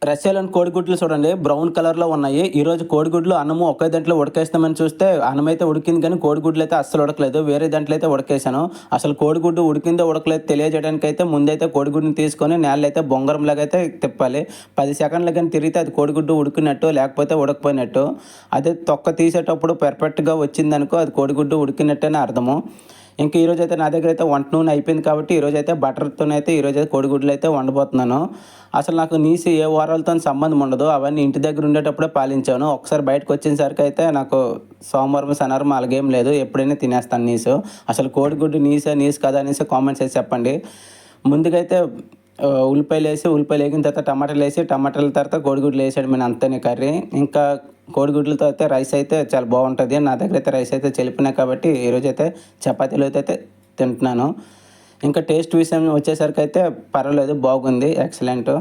రష్యాలోని కోడిగుడ్లు చూడండి బ్రౌన్ కలర్‌లో ఉన్నాయి. ఈరోజు కోడిగుడ్లు అన్నము ఒకే దాంట్లో ఉడకేస్తామని చూస్తే అన్నమైతే ఉడికింది కానీ కోడిగుడ్లయితే అస్సలు ఉడకలేదు. వేరే దాంట్లో అయితే ఉడకేశాను. అసలు కోడిగుడ్డు ఉడికిందో ఉడకలేదో తెలియజేయడానికైతే ముందైతే కోడిగుడ్డుని తీసుకొని నేలలో అయితే బొంగరంలాగా అయితే తిప్పాలి. 10 సెకండ్లు గాని తిరిగితే అది కోడిగుడ్డు ఉడికినట్టు లేకపోతే ఉడకపోయినట్టు. అదే తొక్క తీసేటప్పుడు పర్ఫెక్ట్‌గా వచ్చిందనుకో అది కోడిగుడ్డు ఉడికినట్టని అర్థము. ఇంక ఈరోజైతే నా దగ్గరైతే వంట నూనె అయిపోయింది కాబట్టి ఈరోజైతే బటర్‌తోనైతే ఈరోజైతే కోడిగుడ్లయితే వండబోతున్నాను. అసలు నాకు నీసు ఏ వారాలతోని సంబంధం ఉండదు. అవన్నీ ఇంటి దగ్గర ఉండేటప్పుడే పాలించాను. ఒకసారి బయటకొచ్చేసరికయితే నాకు సోమవారం, శనివారం అలాగేం లేదు. ఎప్పుడైనా తినేస్తాను నీసు. అసలు కోడిగుడ్డు నీసా, నీసు కాదా అనేసి కామెంట్స్ చేసి చెప్పండి. ముందుగైతే ఉల్లిపాయలేగిన తర్వాత టమాటాలేసి, టమాటాల తర్వాత కోడిగుడ్లు ఏసేయడమేను అంతేనే కర్రీ. ఇంకా కోడిగుడ్లతో అయితే రైస్ అయితే చాలా బావుంటది. నా దగ్గరైతే రైస్ అయితే చెలిపినాయి కాబట్టి ఈరోజైతే చపాతీలతో అయితే తింటున్నాను. ఇంకా టేస్ట్ విషయం వచ్చేసరికైతే పర్వాలేదు బాగుంది. ఎక్సలెంటు.